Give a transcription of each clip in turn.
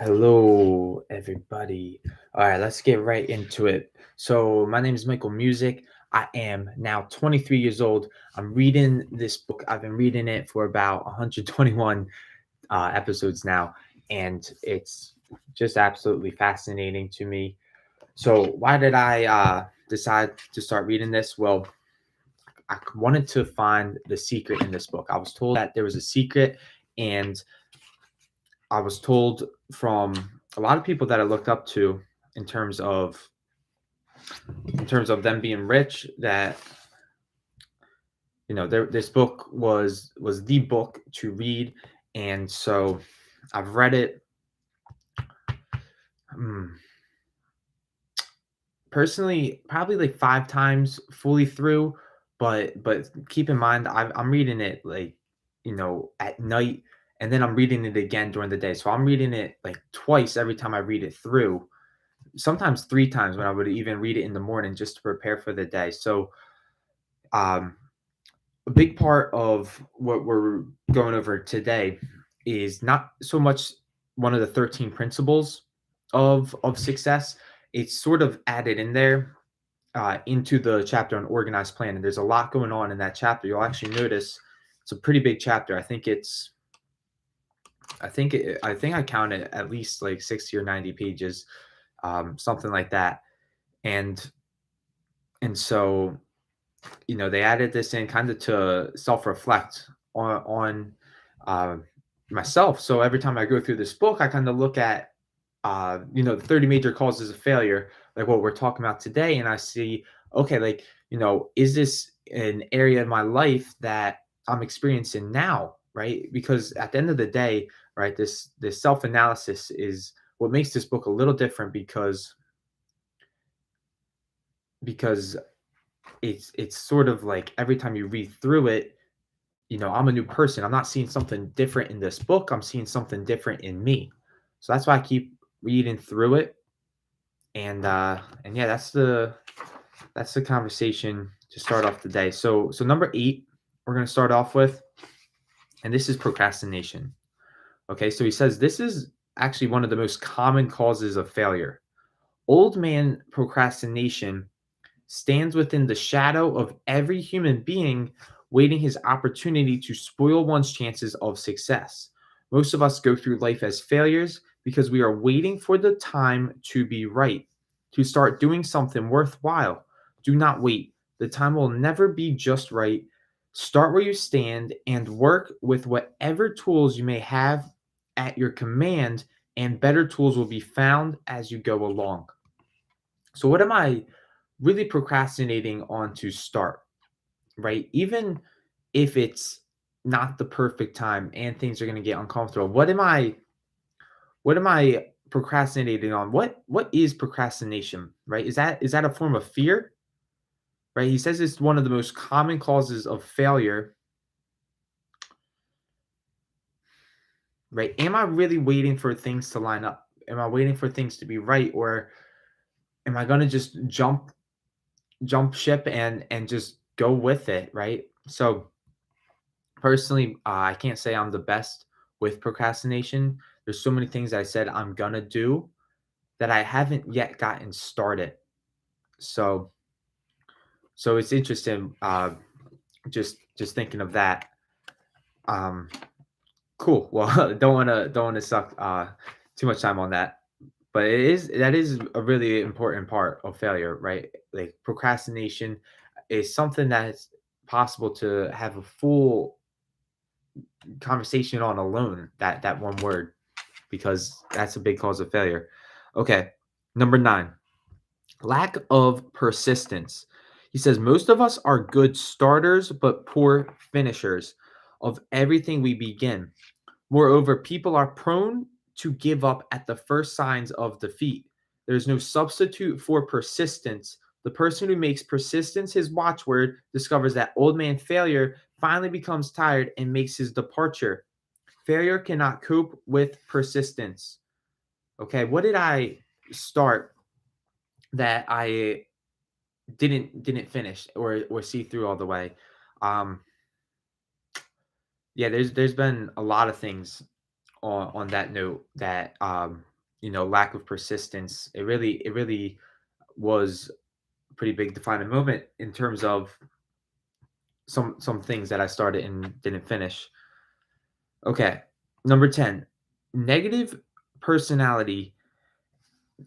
Hello, everybody. All right, let's get right into it. So, my name is Michael Music. I am now 23 years old. I'm reading this book. I've been reading it for about 121 episodes now, and it's just absolutely fascinating to me. So, why did I decide to start reading this? Well, I wanted to find the secret in this book. I was told that there was a secret, and I was told from a lot of people that I looked up to in terms of them being rich that this book was the book to read, and so I've read it. mm, Personally probably like 5 times fully through, but keep in mind I'm reading it like at night, and then I'm reading it again during the day, so I'm reading it like twice every time I read it through, sometimes 3 times when I would even read it in the morning just to prepare for the day. So, um, a big part of what we're going over today is not so much one of the 13 principles of success. It's sort of added in there into the chapter on organized planning. There's a lot going on in that chapter. You'll actually notice it's a pretty big chapter. I think I counted at least like 60 or 90 pages, something like that. And so they added this in kind of to self-reflect on uh, myself. So every time I go through this book, I kind of look at the 30 major causes of failure, like what we're talking about today, and I see, okay, like, is this an area in my life that I'm experiencing now, right? Because at the end of the day, right, this self-analysis is what makes this book a little different, because it's sort of like every time you read through it, I'm a new person. I'm not seeing something different in this book. I'm seeing something different in me. So that's why I keep reading through it. And yeah, that's the conversation to start off the day. So number 8, we're gonna start off with, and this is procrastination. Okay, so he says this is actually one of the most common causes of failure. Old man procrastination stands within the shadow of every human being, waiting his opportunity to spoil one's chances of success. Most of us go through life as failures because we are waiting for the time to be right, to start doing something worthwhile. Do not wait. The time will never be just right. Start where you stand and work with whatever tools you may have at your command, and better tools will be found as you go along. So, what am I really procrastinating on to start, right? Even if it's not the perfect time and things are going to get uncomfortable. What am I procrastinating on? What is procrastination, right? Is that a form of fear, right? He says it's one of the most common causes of failure, right? Am I really waiting for things to line up? Am I waiting for things to be right, or am I going to just jump ship and just go with it, right? So, personally, I can't say I'm the best with procrastination. There's so many things I said I'm gonna do that I haven't yet gotten started. So, so it's interesting. Just thinking of that. Um, cool. Well, don't wanna suck too much time on that. But that is a really important part of failure, right? Like procrastination is something that's possible to have a full conversation on alone. That one word, because that's a big cause of failure. Okay, number 9, lack of persistence. He says most of us are good starters but poor finishers of everything we begin. Moreover, people are prone to give up at the first signs of defeat. There's no substitute for persistence. The person who makes persistence his watchword discovers that old man failure finally becomes tired and makes his departure. Failure cannot cope with persistence. Okay, what did I start that I didn't finish or see through all the way? Um, yeah, there's been a lot of things on that note that lack of persistence. It really was a pretty big defining moment in terms of some things that I started and didn't finish. Okay. Number 10, negative personality.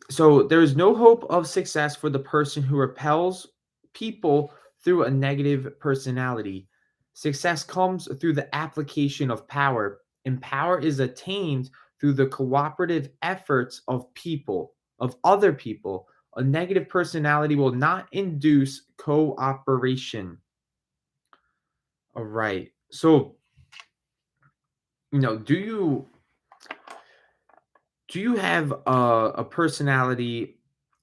So there is no hope of success for the person who repels people through a negative personality. Success comes through the application of power, and power is attained through the cooperative efforts of people, of other people. A negative personality will not induce cooperation. All right. So, do you have a personality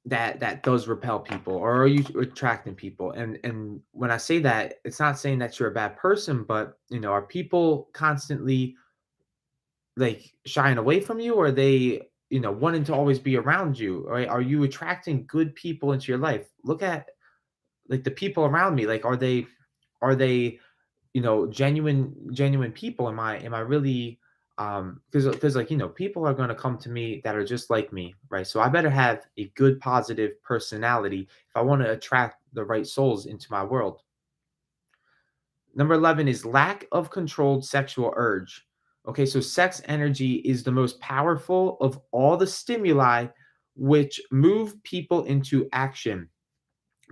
that does repel people, or are you attracting people? And when I say that, it's not saying that you're a bad person, but are people constantly like shying away from you, or are they wanting to always be around you? Right? Are you attracting good people into your life? Look at like the people around me. Like, are they genuine people? Am I really because like people are going to come to me that are just like me, right? So I better have a good positive personality if I want to attract the right souls into my world. Number 11 is lack of controlled sexual urge. Okay, so sex energy is the most powerful of all the stimuli which move people into action.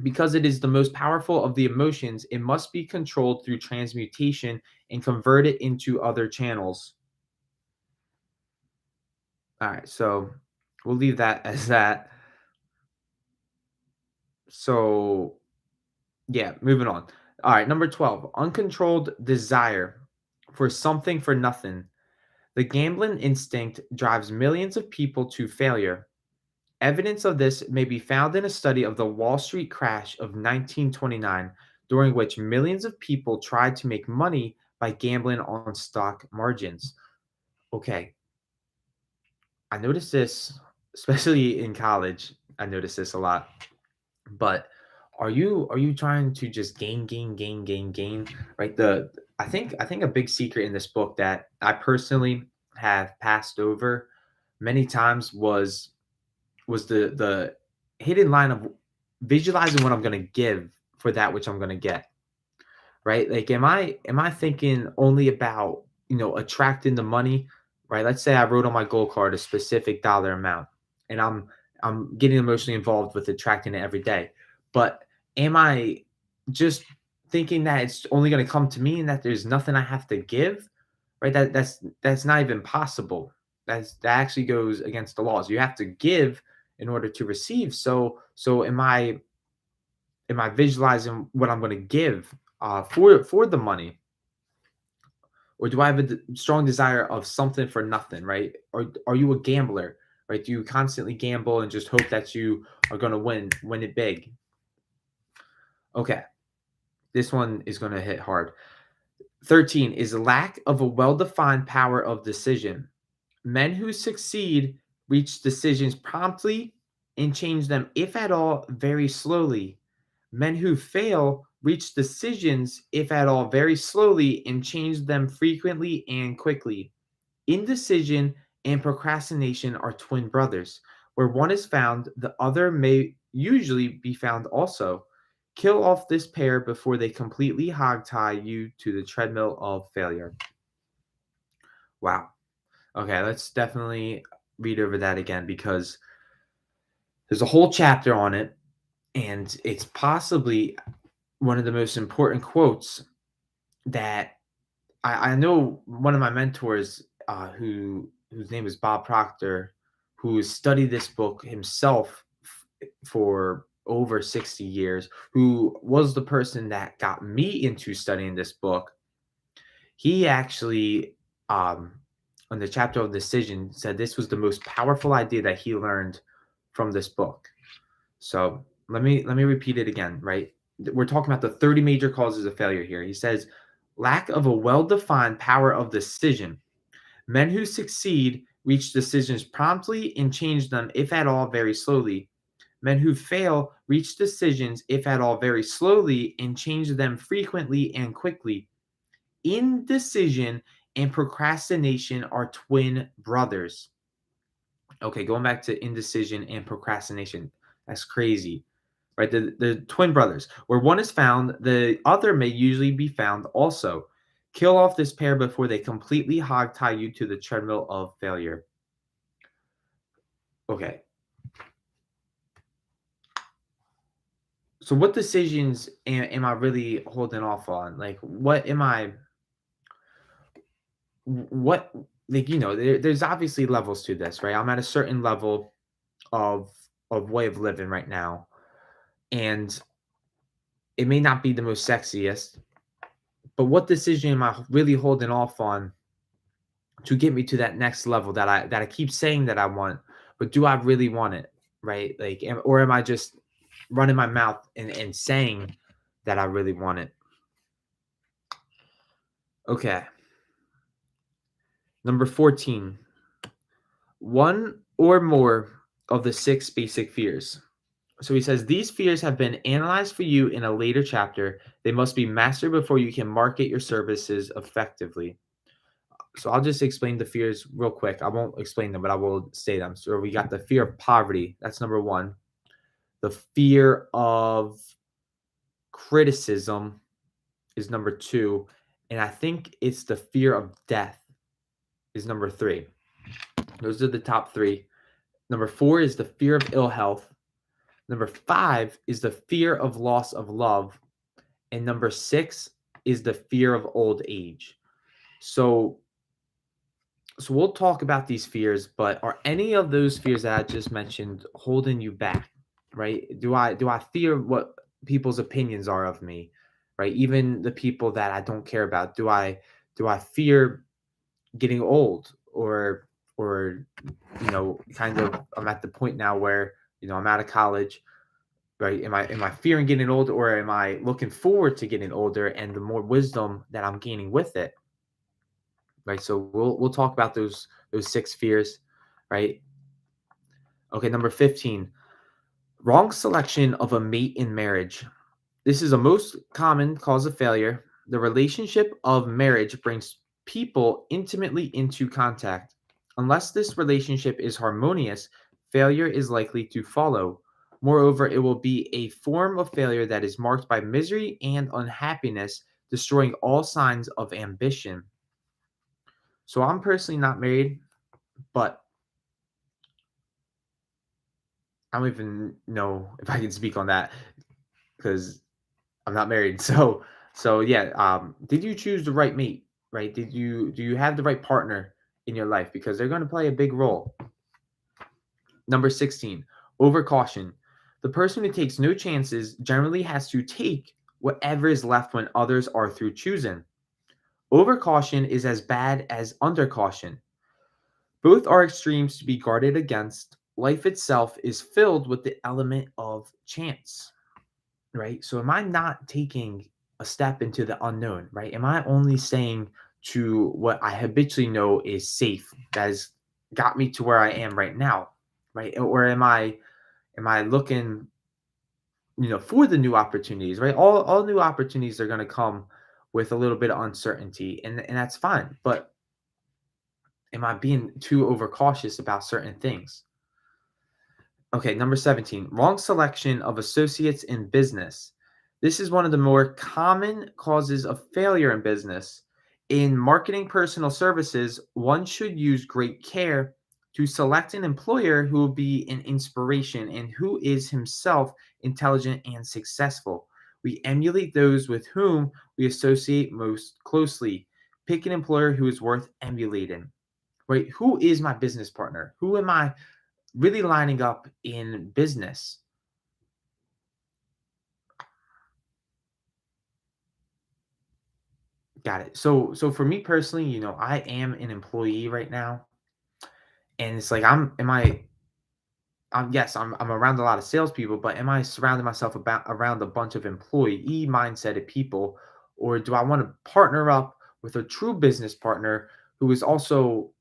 Because it is the most powerful of the emotions, it must be controlled through transmutation and converted into other channels. All right, so we'll leave that as that. So, yeah, moving on. All right, number 12, uncontrolled desire for something for nothing. The gambling instinct drives millions of people to failure. Evidence of this may be found in a study of the Wall Street crash of 1929, during which millions of people tried to make money by gambling on stock margins. Okay, I noticed this, especially in college. I noticed this a lot. But are you trying to just gain, right? I think a big secret in this book that I personally have passed over many times was the hidden line of visualizing what I'm gonna give for that which I'm gonna get, right? Like, am I thinking only about attracting the money, right? Let's say I wrote on my goal card a specific dollar amount, and I'm getting emotionally involved with attracting it every day. But am I just thinking that it's only gonna come to me and that there's nothing I have to give, right? That's not even possible. That actually goes against the laws. You have to give in order to receive. So am I visualizing what I'm going to give for the money, or do I have a strong desire of something for nothing, right? Or are you a gambler, right? Do you constantly gamble and just hope that you are going to win it big? Okay, this one is going to hit hard. 13 is lack of a well-defined power of decision. Men who succeed reach decisions promptly and change them, if at all, very slowly. Men who fail reach decisions, if at all, very slowly and change them frequently and quickly. Indecision and procrastination are twin brothers. Where one is found, the other may usually be found also. Kill off this pair before they completely hogtie you to the treadmill of failure. Wow. Okay, let's definitely read over that again because there's a whole chapter on it, and it's possibly one of the most important quotes that I know. One of my mentors, whose name is Bob Proctor, who studied this book himself for over 60 years, who was the person that got me into studying this book. He actually, um, on the chapter of decision, said this was the most powerful idea that he learned from this book. So let me repeat it again, right? We're talking about the 30 major causes of failure here. He says, lack of a well-defined power of decision. Men who succeed reach decisions promptly and change them, if at all, very slowly. Men who fail reach decisions, if at all, very slowly and change them frequently and quickly. Indecision and procrastination are twin brothers. Okay, going back to indecision and procrastination. That's crazy, right? The twin brothers, where one is found, the other may usually be found also. Kill off this pair before they completely hogtie you to the treadmill of failure. Okay, so what decisions am I really holding off on? Like, what am I? What like there's obviously levels to this, right? I'm at a certain level of way of living right now, and it may not be the most sexiest, but what decision am I really holding off on to get me to that next level that I keep saying that I want, but do I really want it, right? Like, or am I just running my mouth and saying that I really want it? Okay, number 14, one or more of the six basic fears. So he says these fears have been analyzed for you in a later chapter. They must be mastered before you can market your services effectively. So I'll just explain the fears real quick. I won't explain them, but I will say them. So we got the fear of poverty. That's number one. The fear of criticism is number two. And I think it's the fear of death is number three. Those are the top three. Number four is the fear of ill health. Number five is the fear of loss of love. And number six is the fear of old age. So we'll talk about these fears, but are any of those fears that I just mentioned holding you back? Right? Do I fear what people's opinions are of me? Right? Even the people that I don't care about. Do I fear getting old or kind of I'm at the point now where, I'm out of college, right? Am I fearing getting old, or am I looking forward to getting older and the more wisdom that I'm gaining with it? Right. So we'll talk about those six fears, right? Okay, number 15, wrong selection of a mate in marriage. This is a most common cause of failure. The relationship of marriage brings people intimately into contact. Unless this relationship is harmonious, failure is likely to follow. Moreover, it will be a form of failure that is marked by misery and unhappiness, destroying all signs of ambition. So I'm personally not married, but I don't even know if I can speak on that because I'm not married. So yeah, did you choose the right mate? Right? Do you have the right partner in your life? Because they're going to play a big role. Number 16, over caution. The person who takes no chances generally has to take whatever is left when others are through choosing. Over caution is as bad as under caution. Both are extremes to be guarded against. Life itself is filled with the element of chance, right? So am I not taking a step into the unknown, right? Am I only saying to what I habitually know is safe, that has got me to where I am right now, right? Or am I looking, for the new opportunities, right? All new opportunities are going to come with a little bit of uncertainty, and that's fine. But am I being too overcautious about certain things? Okay, number 17, wrong selection of associates in business. This is one of the more common causes of failure in business. In marketing personal services, one should use great care to select an employer who will be an inspiration and who is himself intelligent and successful. We emulate those with whom we associate most closely. Pick an employer who is worth emulating. Right? Who is my business partner? Who am I really lining up in business? Got it. So for me personally, I am an employee right now, and it's like yes, I'm around a lot of salespeople, but am I surrounding myself about around a bunch of employee mindseted people, or do I want to partner up with a true business partner who is also,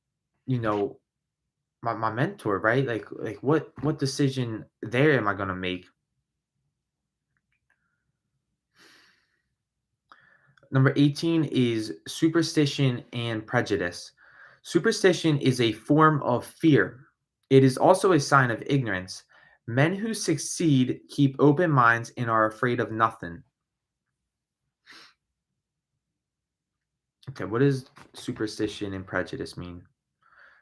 you know, my mentor, right? Like what decision there am I gonna make? Number 18 is superstition and prejudice. Superstition is a form of fear. It is also a sign of ignorance. Men who succeed keep open minds and are afraid of nothing. Okay, what does superstition and prejudice mean?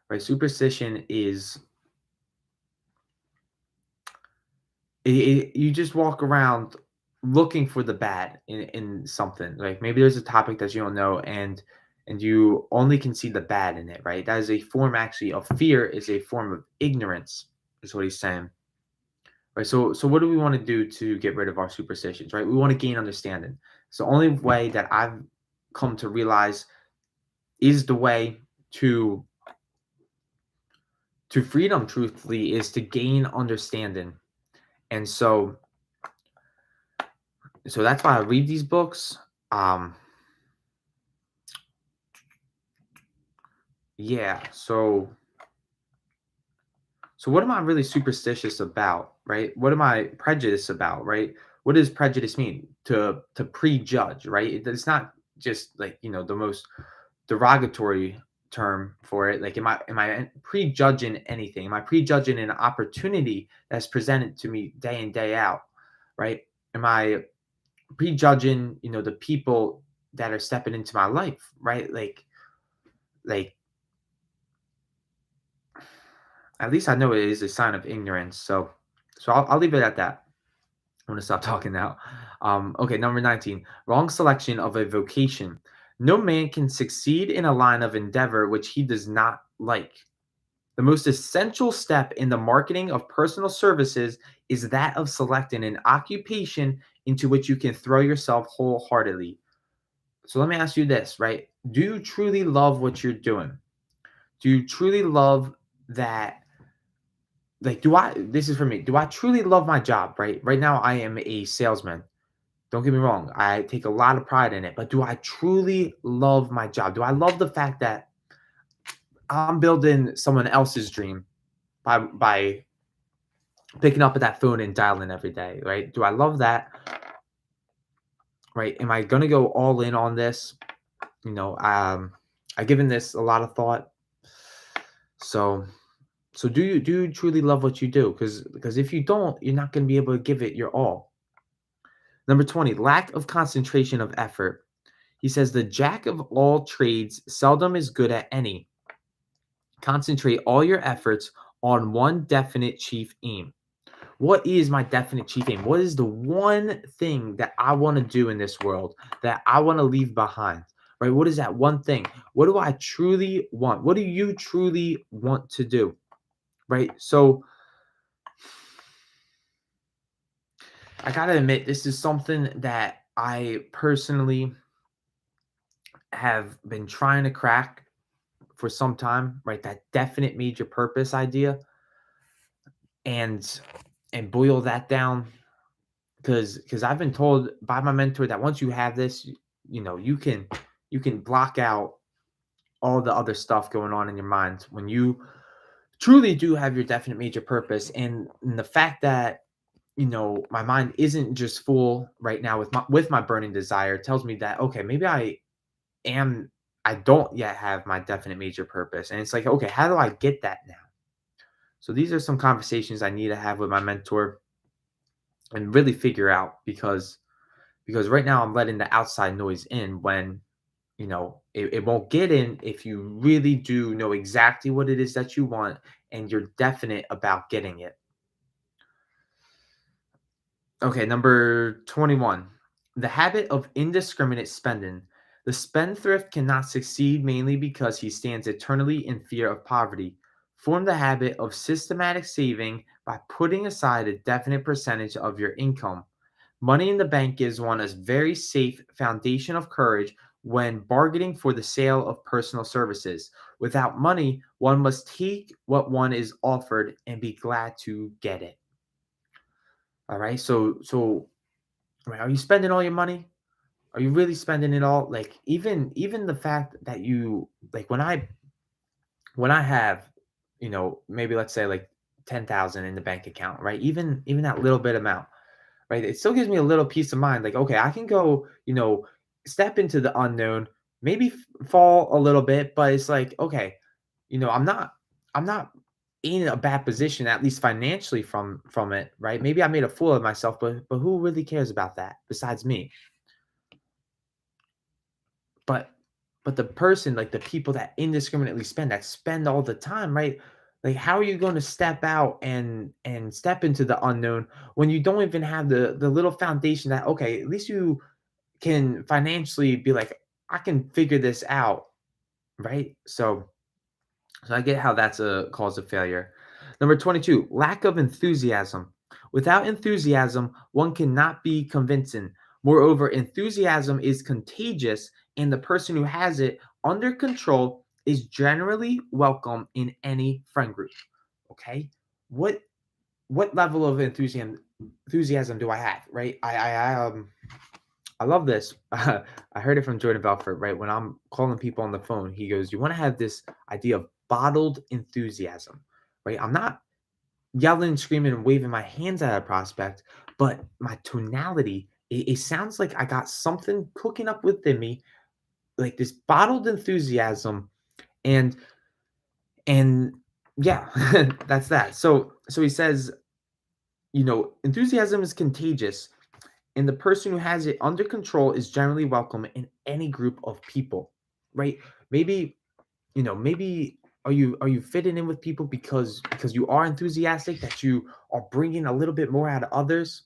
Right, superstition is you just walk around looking for the bad in something. Like maybe there's a topic that you don't know, and you only can see the bad in it, right? That is a form actually of fear, is a form of ignorance, is what he's saying. Right. So what do we want to do to get rid of our superstitions, right? We want to gain understanding. So the only way that I've come to realize is the way to freedom, truthfully, is to gain understanding. And so that's why I read these books. Um, yeah. So what am I really superstitious about, right? What am I prejudiced about, right? What does prejudice mean? To prejudge, right? It's not just like the most derogatory term for it. Like, am I prejudging anything? Am I prejudging an opportunity that's presented to me day in day out, right? Am I prejudging the people that are stepping into my life, right? Like at least I know it is a sign of ignorance. So I'll leave it at that. I'm gonna stop talking now. Okay, number 19. Wrong selection of a vocation. No man can succeed in a line of endeavor which he does not like. The most essential step in the marketing of personal services is that of selecting an occupation into which you can throw yourself wholeheartedly. So let me ask you this, right? Do you truly love what you're doing? Do you truly love that? Like, this is for me. Do I truly love my job, right? Right now, I am a salesman. Don't get me wrong. I take a lot of pride in it, but do I truly love my job? Do I love the fact that I'm building someone else's dream by picking up that phone and dialing every day, right? Do I love that? Right? Am I gonna go all in on this? You know, I've given this a lot of thought. So so do you truly love what you do? Because if you don't, you're not gonna be able to give it your all. Number 20, lack of concentration of effort. He says the jack of all trades seldom is good at any. Concentrate all your efforts on one definite chief aim. What is my definite chief aim? What is the one thing that I want to do in this world that I want to leave behind? Right? What is that one thing? What do I truly want? What do you truly want to do? Right? So I got to admit, this is something that I personally have been trying to crack for some time, right? That definite major purpose idea, and boil that down, because I've been told by my mentor that once you have this, you can block out all the other stuff going on in your mind when you truly do have your definite major purpose. And the fact that my mind isn't just full right now with my burning desire tells me that, okay, maybe am I don't yet have my definite major purpose. And it's like, okay, how do I get that now? So these are some conversations I need to have with my mentor and really figure out, because right now I'm letting the outside noise in when it won't get in if you really do know exactly what it is that you want and you're definite about getting it. Okay, number 21. The habit of indiscriminate spending. The spendthrift cannot succeed mainly because he stands eternally in fear of poverty. Form the habit of systematic saving by putting aside a definite percentage of your income. Money in the bank gives one a very safe foundation of courage when bargaining for the sale of personal services. Without money, one must take what one is offered and be glad to get it. All right. So right, are you spending all your money? Are you really spending it all? Like, even the fact that you, like, when I have, maybe let's say like 10,000 in the bank account, right? Even that little bit amount, right? It still gives me a little peace of mind. Like, okay, I can go, step into the unknown, maybe fall a little bit, but it's like, okay, I'm not in a bad position, at least financially from it, right? Maybe I made a fool of myself, but who really cares about that besides me? But but the person, like the people that indiscriminately spend, that spend all the time, right? Like how are you going to step out and step into the unknown when you don't even have the little foundation that okay, at least you can financially be like, I can figure this out, right? So I get how that's a cause of failure. Number 22, lack of enthusiasm. Without enthusiasm, one cannot be convincing. Moreover, enthusiasm is contagious, and the person who has it under control is generally welcome in any friend group. Okay? What what level of enthusiasm do I have, right? I love this. I heard it from Jordan Belfort, right? When I'm calling people on the phone, he goes, "You want to have this idea of bottled enthusiasm, right? I'm not yelling, screaming, and waving my hands at a prospect, but my tonality, it sounds like I got something cooking up within me, like this bottled enthusiasm, and and yeah, that's that. So he says, enthusiasm is contagious and the person who has it under control is generally welcome in any group of people, right? Maybe maybe are you fitting in with people because you are enthusiastic, that you are bringing a little bit more out of others.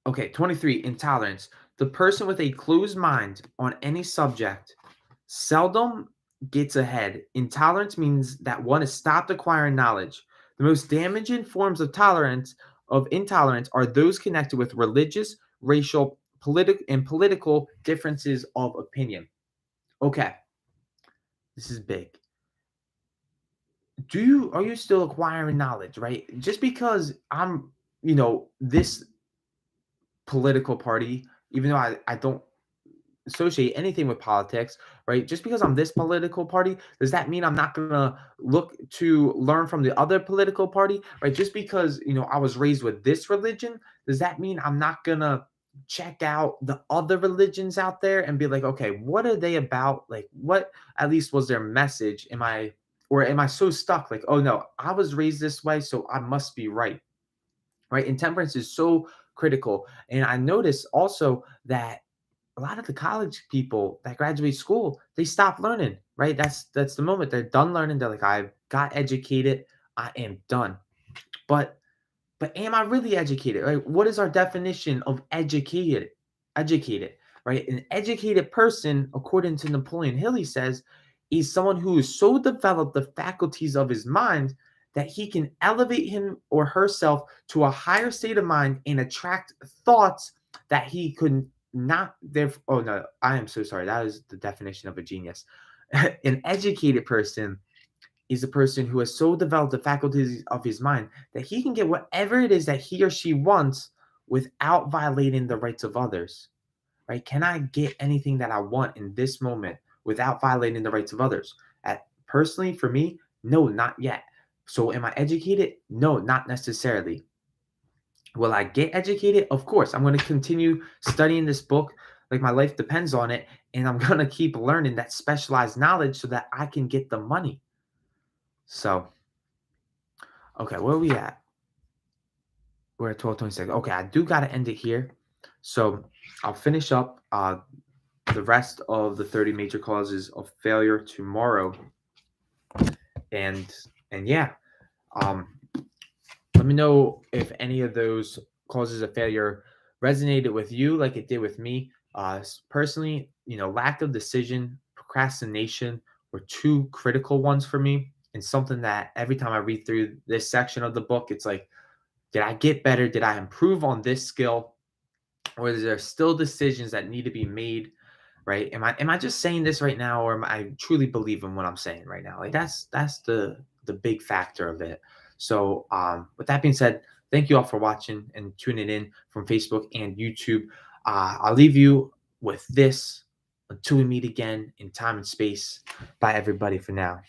Okay, 23, intolerance. The person with a closed mind on any subject seldom gets ahead. Intolerance means that one has stopped acquiring knowledge. The most damaging forms of intolerance are those connected with religious, racial, political differences of opinion. Okay, this is big. Are you still acquiring knowledge, right? Just because I'm, this political party, even though I don't associate anything with politics, right? Just because I'm this political party, does that mean I'm not gonna look to learn from the other political party, right? Just because I was raised with this religion, does that mean I'm not gonna check out the other religions out there and be like, okay, what are they about? Like, what at least was their message? Am I so stuck? Like, oh no, I was raised this way, so I must be right, right? Intemperance is so critical, and I notice also that a lot of the college people that graduate school, they stop learning, right? That's the moment they're done learning. They're like, I've got educated, I am done. But but am I really educated? Right? What is our definition of educated? Educated, right? An educated person, according to Napoleon Hill, he says, is someone who has so developed the faculties of his mind that he can elevate him or herself to a higher state of mind and attract thoughts that he could not there. Oh no, I am so sorry. That is the definition of a genius. An educated person is a person who has so developed the faculties of his mind that he can get whatever it is that he or she wants without violating the rights of others, right? Can I get anything that I want in this moment without violating the rights of others? Personally, for me, no, not yet. So, am I educated? No, not necessarily. Will I get educated? Of course. I'm going to continue studying this book like my life depends on it. And I'm going to keep learning that specialized knowledge so that I can get the money. So, okay, where are we at? We're at 12:26. Okay, I do got to end it here. So, I'll finish up the rest of the 30 major causes of failure tomorrow. And yeah, um, let me know if any of those causes of failure resonated with you like it did with me. Personally, lack of decision, procrastination were two critical ones for me, and something that every time I read through this section of the book, it's like, did I get better? Did I improve on this skill? Or is there still decisions that need to be made? Right? Am I just saying this right now, or am I truly believing what I'm saying right now? Like that's the big factor of it. So with that being said, thank you all for watching and tuning in from Facebook and YouTube. I'll leave you with this until we meet again in time and space. Bye everybody for now.